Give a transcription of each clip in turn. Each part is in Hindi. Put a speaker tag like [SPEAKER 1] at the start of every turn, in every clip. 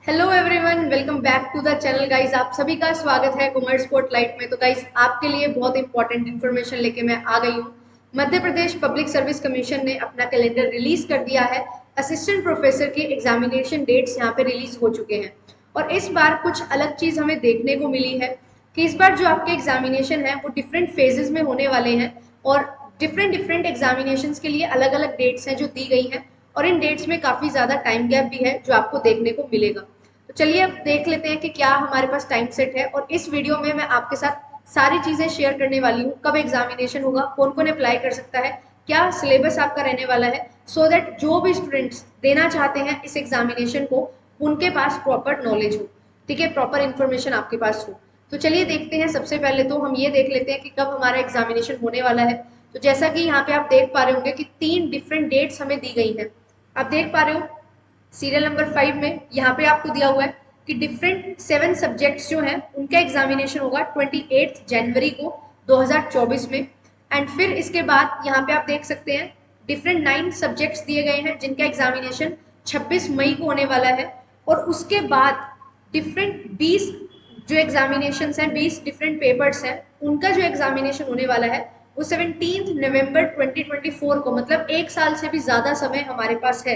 [SPEAKER 1] Hello everyone, welcome back to the channel guys. आप सभी का स्वागत है कॉमर्स स्पॉटलाइट में। तो गाइज आपके लिए बहुत इंपॉर्टेंट इन्फॉर्मेशन लेके मैं आ गई हूँ। Madhya Pradesh public service commission ने अपना कैलेंडर रिलीज कर दिया है। असिस्टेंट प्रोफेसर के एग्जामिनेशन डेट्स यहाँ पे रिलीज हो चुके हैं और इस बार कुछ अलग चीज हमें देखने को मिली है कि इस बार जो आपके एग्जामिनेशन है वो डिफरेंट फेजेस में होने वाले हैं और डिफरेंट डिफरेंट एग्जामिनेशंस के लिए अलग अलग डेट्स हैं जो दी गई हैं और इन डेट्स में काफी ज्यादा टाइम गैप भी है जो आपको देखने को मिलेगा। तो चलिए अब देख लेते हैं कि क्या हमारे पास टाइम सेट है और इस वीडियो में मैं आपके साथ सारी चीजें शेयर करने वाली हूँ। कब एग्जामिनेशन होगा, कौन कौन अप्लाई कर सकता है, क्या सिलेबस आपका रहने वाला है, सो दैट जो भी स्टूडेंट्स देना चाहते हैं इस एग्जामिनेशन को उनके पास प्रॉपर नॉलेज हो। ठीक है, प्रॉपर इन्फॉर्मेशन आपके पास हो। तो चलिए देखते हैं। सबसे पहले तो हम ये देख लेते हैं कि कब हमारा एग्जामिनेशन होने वाला है। तो जैसा कि यहाँ पे आप देख पा रहे होंगे कि 3 डिफरेंट डेट्स हमें दी गई हैं। आप देख पा रहे हो सीरियल नंबर 5 में यहाँ पे आपको दिया हुआ है कि डिफरेंट 7 सब्जेक्ट्स जो हैं उनका एग्जामिनेशन होगा 28 जनवरी को 2024 में। एंड फिर इसके बाद यहाँ पे आप देख सकते हैं डिफरेंट 9 सब्जेक्ट्स दिए गए हैं जिनका एग्जामिनेशन 26 मई को होने वाला है। और उसके बाद डिफरेंट 20 जो एग्जामिनेशन हैं, 20 डिफरेंट पेपर्स हैं, उनका जो एग्जामिनेशन होने वाला है वो 17 नवंबर 2024 को, मतलब एक साल से भी ज्यादा समय हमारे पास है।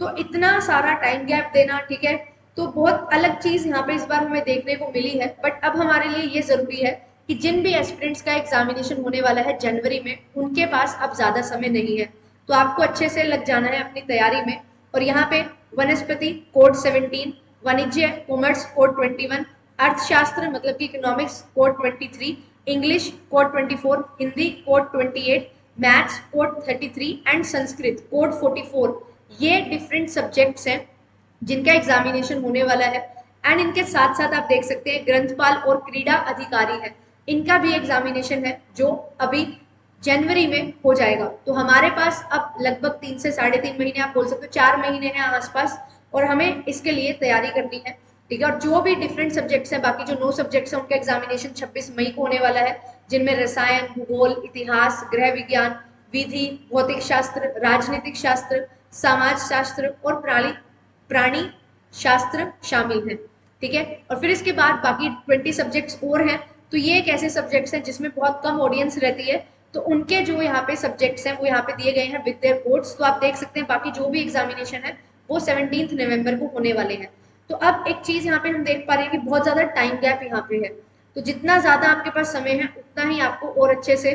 [SPEAKER 1] तो इतना सारा टाइम गैप देना, ठीक है, तो बहुत अलग चीज यहाँ पे इस बार हमें देखने को मिली है। बट अब हमारे लिए ये जरूरी है कि जिन भी एस्पिरेंट्स का एग्जामिनेशन होने वाला है जनवरी में उनके पास अब ज्यादा समय नहीं है। तो आपको अच्छे से लग जाना है अपनी तैयारी में। और यहाँ पे वनस्पति कोड 17, वाणिज्य कॉमर्स कोड 21, अर्थशास्त्र मतलब कि economics code 23, English code 24, Hindi code 28, maths code 33 and Sanskrit code 44, ये डिफरेंट सब्जेक्ट्स हैं जिनका एग्जामिनेशन होने वाला है। एंड इनके साथ साथ आप देख सकते हैं ग्रंथपाल और क्रीड़ा अधिकारी है, इनका भी एग्जामिनेशन है जो अभी जनवरी में हो जाएगा। तो हमारे पास अब लगभग 3 से 3.5 महीने, आप बोल सकते हो 4 महीने हैं आसपास, और हमें इसके लिए तैयारी करनी है। ठीक है, और जो भी डिफरेंट सब्जेक्ट्स हैं, बाकी जो 9 सब्जेक्ट्स हैं उनका एग्जामिनेशन 26 मई को होने वाला है, जिनमें रसायन, भूगोल, इतिहास, गृह विज्ञान, विधि, भौतिक शास्त्र, राजनीतिक शास्त्र, समाज शास्त्र और प्राणी शास्त्र शामिल हैं। ठीक है, और फिर इसके बाद बाकी 20 सब्जेक्ट्स और हैं। तो ये एक ऐसे सब्जेक्ट्स हैं जिसमें बहुत कम ऑडियंस रहती है, तो उनके जो यहाँ पे सब्जेक्ट्स हैं वो यहाँ पे दिए गए हैं विद देयर कोड्स। तो आप देख सकते हैं बाकी जो भी एग्जामिनेशन है वो 17 नवंबर को होने वाले हैं। तो अब एक चीज यहाँ पे हम देख पा रहे हैं कि बहुत ज्यादा टाइम गैप यहाँ पे है। तो जितना ज्यादा आपके पास समय है उतना ही आपको और अच्छे से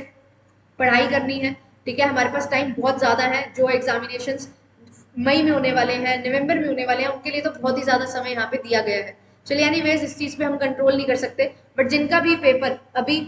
[SPEAKER 1] पढ़ाई करनी है। ठीक है, हमारे पास टाइम बहुत ज्यादा है। जो एग्जामिनेशन मई में होने वाले हैं, नवंबर में होने वाले हैं, उनके लिए तो बहुत ही ज्यादा समय यहाँ पे दिया गया है। चलिए एनीवेज, इस चीज पे हम कंट्रोल नहीं कर सकते, बट जिनका भी पेपर अभी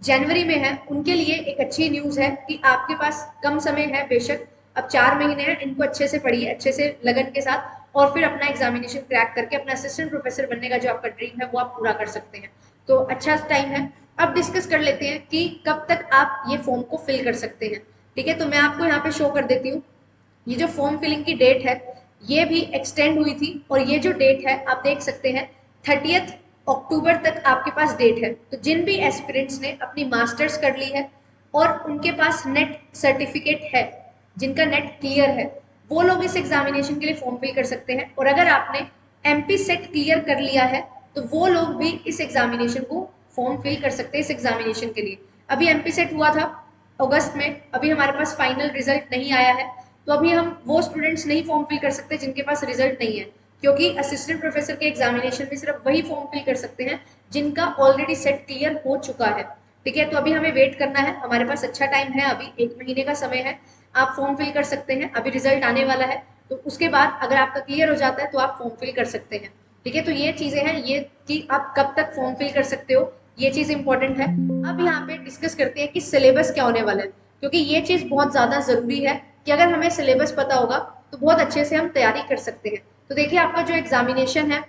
[SPEAKER 1] जनवरी में है उनके लिए एक अच्छी न्यूज है कि आपके पास कम समय है। बेशक अब 4 महीने हैं, इनको अच्छे से पढ़िए, अच्छे से लगन के साथ, और फिर अपना एग्जामिनेशन क्रैक करके अपना असिस्टेंट प्रोफेसर बनने का जो आपका ड्रीम है वो आप पूरा कर सकते हैं। तो अच्छा टाइम है। अब डिस्कस कर लेते हैं कि कब तक आप ये फॉर्म को फिल कर सकते हैं। ठीक है, तो मैं आपको यहाँ पे शो कर देती हूँ। ये जो फॉर्म फिलिंग की डेट है ये भी एक्सटेंड हुई थी, और ये जो डेट है आप देख सकते हैं 30 अक्टूबर तक आपके पास डेट है। तो जिन भी एस्पिरेंट्स ने अपनी मास्टर्स कर ली है और उनके पास नेट सर्टिफिकेट है, जिनका नेट क्लियर है, वो लोग इस एग्जामिनेशन के लिए फॉर्म फिल कर सकते हैं। और अगर आपने एमपी सेट क्लियर कर लिया है तो वो लोग भी इस एग्जामिनेशन को फॉर्म फिल कर सकते हैं। इस एग्जामिनेशन के लिए अभी एमपी सेट हुआ था अगस्त में, अभी हमारे पास फाइनल रिजल्ट नहीं आया है। तो अभी हम वो स्टूडेंट्स नहीं फॉर्म फिल कर सकते जिनके पास रिजल्ट नहीं है, क्योंकि असिस्टेंट प्रोफेसर के एग्जामिनेशन में सिर्फ वही फॉर्म फिल कर सकते हैं जिनका ऑलरेडी सेट क्लियर हो चुका है। ठीक है, तो अभी हमें वेट करना है, हमारे पास अच्छा टाइम है, अभी 1 महीने का समय है। आप फॉर्म फिल कर सकते हैं, अभी रिजल्ट आने वाला है, तो उसके बाद अगर आपका क्लियर हो जाता है तो आप फॉर्म फिल कर सकते हैं। ठीक है, तो ये चीजें हैं ये कि आप कब तक फॉर्म फिल कर सकते हो, ये चीज इंपॉर्टेंट है। अब यहाँ पे डिस्कस करते हैं कि सिलेबस क्या होने वाला है, क्योंकि ये चीज बहुत ज्यादा जरूरी है कि अगर हमें सिलेबस पता होगा तो बहुत अच्छे से हम तैयारी कर सकते हैं। तो देखिए आपका जो एग्जामिनेशन है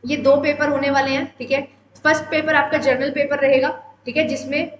[SPEAKER 1] ये 2 पेपर होने वाले हैं। ठीक है, फर्स्ट पेपर आपका जर्नल पेपर रहेगा, ठीक है, जिसमें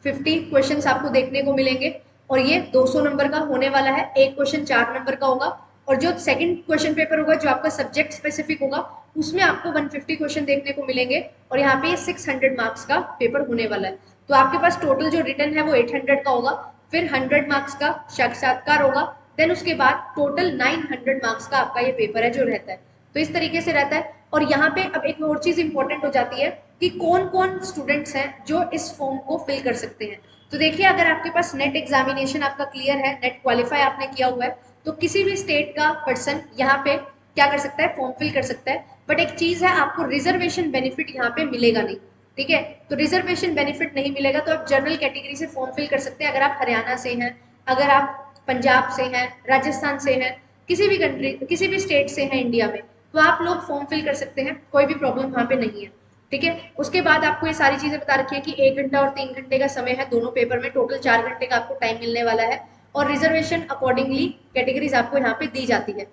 [SPEAKER 1] 50 क्वेश्चंस आपको देखने को मिलेंगे, और ये 200 नंबर का होने वाला है। एक क्वेश्चन 4 नंबर का होगा, और जो सेकंड क्वेश्चन पेपर होगा जो आपका सब्जेक्ट स्पेसिफिक होगा उसमें आपको 150 क्वेश्चन देखने को मिलेंगे, और यहाँ पे 600 मार्क्स का पेपर होने वाला है। तो आपके पास टोटल जो रिटर्न है वो 800 का होगा, फिर 100 मार्क्स का साक्षात्कार होगा, देन उसके बाद टोटल 900 मार्क्स का आपका ये पेपर है जो रहता है। तो इस तरीके से रहता है। और यहाँ पे अब एक और चीज इंपॉर्टेंट हो जाती है कि कौन कौन स्टूडेंट्स हैं जो इस फॉर्म को फिल कर सकते हैं। तो देखिए, अगर आपके पास नेट एग्जामिनेशन आपका क्लियर है, नेट क्वालिफाई आपने किया हुआ है, तो किसी भी स्टेट का पर्सन यहाँ पे क्या कर सकता है, फॉर्म फिल कर सकता है। बट एक चीज है, आपको रिजर्वेशन बेनिफिट यहाँ पे मिलेगा नहीं, ठीक है। तो रिजर्वेशन बेनिफिट नहीं मिलेगा, तो आप जनरल कैटेगरी से फॉर्म फिल कर सकते हैं। अगर आप हरियाणा से हैं, अगर आप पंजाब से हैं, राजस्थान से हैं, किसी भी कंट्री, किसी भी स्टेट से हैं इंडिया में, तो आप लोग फॉर्म फिल कर सकते हैं, कोई भी प्रॉब्लम वहाँ पे नहीं है, ठीक है। उसके बाद आपको ये सारी चीजें बता रखी है कि 1 घंटा और 3 घंटे का समय है दोनों पेपर में, टोटल 4 घंटे का आपको टाइम मिलने वाला है। और रिजर्वेशन अकॉर्डिंगली कैटेगरीज आपको यहाँ पे दी जाती है,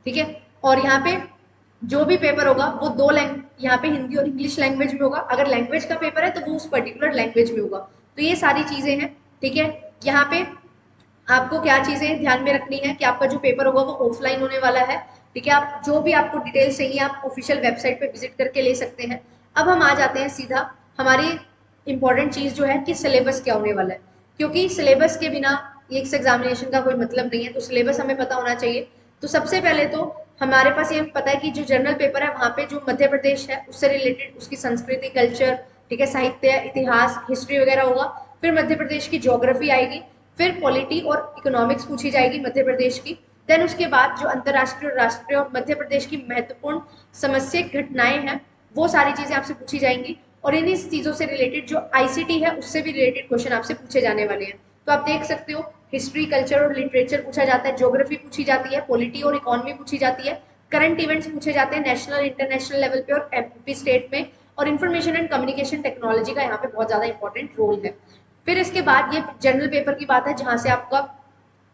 [SPEAKER 1] ठीक है। और यहाँ पे जो भी पेपर होगा वो दो लैंग्वेज, यहाँ पे हिंदी और इंग्लिश लैंग्वेज में होगा। अगर लैंग्वेज का पेपर है तो वो उस पर्टिकुलर लैंग्वेज में होगा। तो ये सारी चीजें हैं, ठीक है। यहाँ पे आपको क्या चीजें ध्यान में रखनी है कि आपका जो पेपर होगा वो ऑफलाइन होने वाला है, ठीक है। आप जो भी आपको डिटेल्स चाहिए आप ऑफिशियल वेबसाइट पे विजिट करके ले सकते हैं। अब हम आ जाते हैं सीधा हमारी इंपॉर्टेंट चीज जो है कि सिलेबस क्या होने वाला है, क्योंकि सिलेबस के बिना इस एग्जामिनेशन का कोई मतलब नहीं है, तो सिलेबस हमें पता होना चाहिए। तो सबसे पहले तो हमारे पास ये पता है कि जो जनरल पेपर है वहाँ पे जो मध्य प्रदेश है उससे रिलेटेड उसकी संस्कृति, कल्चर, ठीक है, साहित्य, इतिहास, हिस्ट्री वगैरह होगा। फिर मध्य प्रदेश की ज्योग्राफी आएगी, फिर पॉलिटी और इकोनॉमिक्स पूछी जाएगी मध्य प्रदेश की। देन उसके बाद जो अंतरराष्ट्रीय, राष्ट्रीय और मध्य प्रदेश की महत्वपूर्ण समस्या घटनाएं हैं वो सारी चीजें आपसे पूछी जाएंगी। और इन्हीं चीजों से रिलेटेड जो आईसीटी है उससे भी रिलेटेड क्वेश्चन आपसे पूछे जाने वाले हैं। तो आप देख सकते हो, हिस्ट्री, कल्चर और लिटरेचर पूछा जाता है, ज्योग्राफी पूछी जाती है, पॉलिटी और इकोनॉमी पूछी जाती है, करंट इवेंट्स पूछे जाते हैं नेशनल इंटरनेशनल लेवल पे और एमपी स्टेट में, और इन्फॉर्मेशन एंड कम्युनिकेशन टेक्नोलॉजी का यहाँ पे बहुत ज्यादा इंपॉर्टेंट रोल है। फिर इसके बाद ये जनरल पेपर की बात है जहां से आपका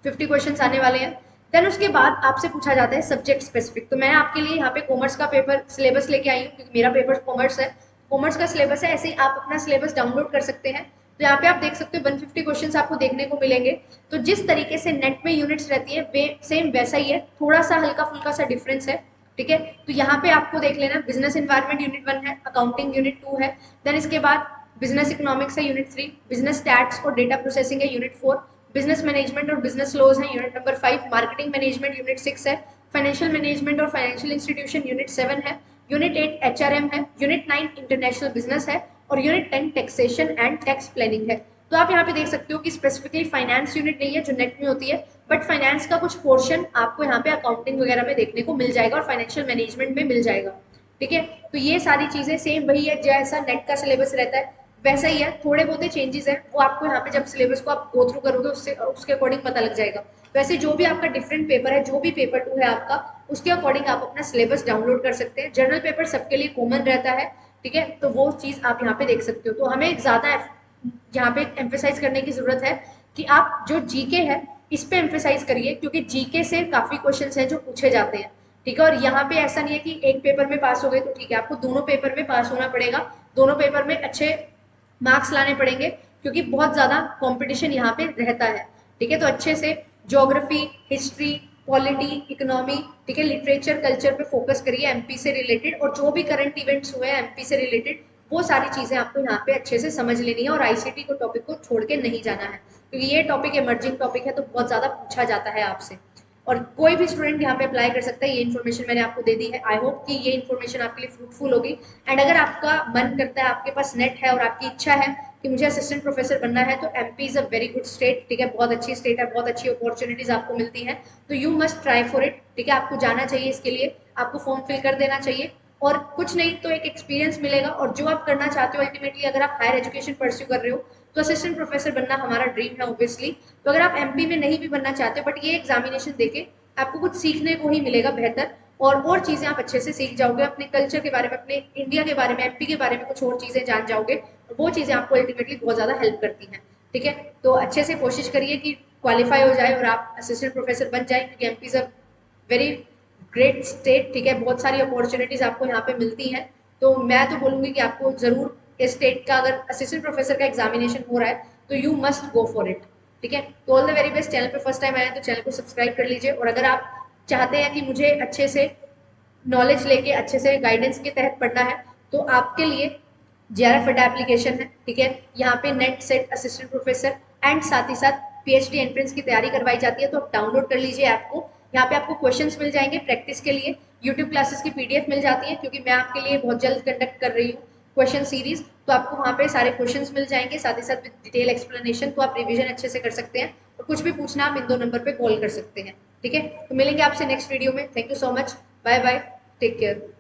[SPEAKER 1] 50 क्वेश्चंस आने वाले हैं। देन उसके बाद आपसे पूछा जाता है सब्जेक्ट स्पेसिफिक। तो मैं आपके लिए यहाँ पे कॉमर्स का पेपर सिलेबस लेके आई हूँ, क्योंकि मेरा पेपर कॉमर्स है, कॉमर्स का सिलेबस है। ऐसे ही आप अपना सिलेबस डाउनलोड कर सकते हैं। तो यहाँ पे आप देख सकते हो 150 क्वेश्चंस आपको देखने को मिलेंगे। तो जिस तरीके से नेट में यूनिट्स रहती है वे सेम वैसा ही है, थोड़ा सा हल्का फुल्का सा डिफरेंस है, ठीक है। तो यहाँ पे आपको देख लेना, बिजनेस एनवायरनमेंट यूनिट 1 है, अकाउंटिंग यूनिट 2 है, देन इसके बाद बिजनेस इकोनॉमिक्स है यूनिट 3, बिजनेस स्टैट्स और डेटा प्रोसेसिंग है यूनिट 4, बिजनेस मैनेजमेंट और बिजनेस लॉज है unit number 5, marketing management unit 6 है, फाइनेंशियल मैनेजमेंट और फाइनेंशियल इंस्टीट्यूशन यूनिट 7 है, यूनिट 8 एचआरएम है, यूनिट 9 इंटरनेशनल बिजनेस है और unit 10 taxation and tax planning है। तो आप यहाँ पे देख सकते हो कि स्पेसिफिकली फाइनेंस यूनिट नहीं है जो नेट में होती है, बट फाइनेंस का कुछ पोर्शन आपको यहाँ पे अकाउंटिंग वगैरह में देखने को मिल जाएगा और फाइनेंशियल मैनेजमेंट में मिल जाएगा, ठीक है। तो ये सारी चीजें सेम वही है जैसा नेट का सिलेबस रहता है वैसा ही है, थोड़े बहुत चेंजेस है वो आपको यहाँ पे जब सिलेबस को आप गो थ्रू करोगे उससे उसके अकॉर्डिंग पता लग जाएगा। वैसे जो भी आपका डिफरेंट पेपर है, जो भी पेपर 2 है आपका, उसके अकॉर्डिंग आप अपना सिलेबस डाउनलोड कर सकते हैं। जनरल पेपर सबके लिए कॉमन रहता है, ठीक है, तो वो चीज आप यहाँ पे देख सकते हो। तो हमें ज्यादा यहाँ पे एम्फेसाइज करने की जरूरत है कि आप जो जीके है इस पे एम्फेसाइज करिए, क्योंकि जीके से काफी क्वेश्चंस हैं जो पूछे जाते हैं, ठीक है। और यहाँ पे ऐसा नहीं है कि एक पेपर में पास हो गए तो ठीक है, आपको दोनों पेपर में पास होना पड़ेगा, दोनों पेपर में अच्छे मार्क्स लाने पड़ेंगे, क्योंकि बहुत ज्यादा कंपटीशन यहाँ पे रहता है, ठीक है। तो अच्छे से ज्योग्राफी, हिस्ट्री, पॉलिटी, इकोनॉमी, ठीक है, लिटरेचर, कल्चर पे फोकस करिए एमपी से रिलेटेड, और जो भी करंट इवेंट्स हुए हैं एमपी से रिलेटेड वो सारी चीजें आपको यहाँ पे अच्छे से समझ लेनी है। और आईसीटी को टॉपिक को छोड़ के नहीं जाना है, क्योंकि ये टॉपिक इमर्जिंग टॉपिक है तो बहुत ज्यादा पूछा जाता है आपसे, और कोई भी स्टूडेंट यहाँ पे अप्लाई कर सकता है। ये इन्फॉर्मेशन मैंने आपको दे दी है, आई होप कि ये इन्फॉर्मेशन आपके लिए फ्रूटफुल होगी। एंड अगर आपका मन करता है, आपके पास नेट है और आपकी इच्छा है कि मुझे असिस्टेंट प्रोफेसर बनना है, तो MP is a very good state, ठीक है, बहुत अच्छी स्टेट है, बहुत अच्छी अपॉर्चुनिटीज आपको मिलती है, तो you must try for it, ठीक है। आपको जाना चाहिए, इसके लिए आपको फॉर्म फिल कर देना चाहिए, और कुछ नहीं तो एक एक्सपीरियंस मिलेगा। और जो आप करना चाहते हो अल्टीमेटली, अगर आप हायर एजुकेशन परस्यू कर रहे हो तो असिस्टेंट प्रोफेसर बनना हमारा ड्रीम है ऑब्वियसली। तो अगर आप एमपी में नहीं भी बनना चाहते बट ये एग्जामिनेशन देके आपको कुछ सीखने को ही मिलेगा बेहतर, और चीजें आप अच्छे से सीख जाओगे, अपने कल्चर के बारे में, अपने इंडिया के बारे में, एमपी के बारे में कुछ और चीजें जान जाओगे, और वो चीजें आपको अल्टीमेटली बहुत ज्यादा हेल्प करती हैं, ठीक है। तो अच्छे से कोशिश करिए कि क्वालिफाई हो जाए और आप असिस्टेंट प्रोफेसर बन जाए, क्योंकि MP is a very great state, ठीक है, बहुत सारी अपॉर्चुनिटीज आपको यहाँ पे मिलती हैं। तो मैं तो बोलूंगी कि आपको जरूर इस स्टेट का अगर असिस्टेंट प्रोफेसर का एग्जामिनेशन हो रहा है तो you must go for it, ठीक है। तो all the very best. Channel पे फर्स्ट टाइम आए तो चैनल को सब्सक्राइब कर लीजिए, और अगर आप चाहते हैं कि मुझे अच्छे से नॉलेज लेके अच्छे से गाइडेंस के तहत पढ़ना है तो आपके लिए जेआरएफ अड्डा एप्लीकेशन है, ठीक है। यहाँ पे net set assistant professor and साथ ही साथ पीएचडी एंट्रेंस की तैयारी करवाई जाती है, तो आप डाउनलोड कर लीजिए ऐप को, यहाँ पे आपको क्वेश्चंस मिल जाएंगे प्रैक्टिस के लिए, यूट्यूब क्लासेस की पीडीएफ मिल जाती है क्योंकि मैं आपके लिए बहुत जल्द कंडक्ट कर रही हूँ क्वेश्चन सीरीज, तो आपको वहाँ पे सारे क्वेश्चंस मिल जाएंगे, साथ ही साथ विद डिटेल एक्सप्लेनेशन, तो आप रिवीजन अच्छे से कर सकते हैं और कुछ भी पूछना आप इन 2 नंबर पे कॉल कर सकते हैं। ठीक है, तो मिलेंगे आपसे नेक्स्ट वीडियो में। Thank you so much, bye bye, take care.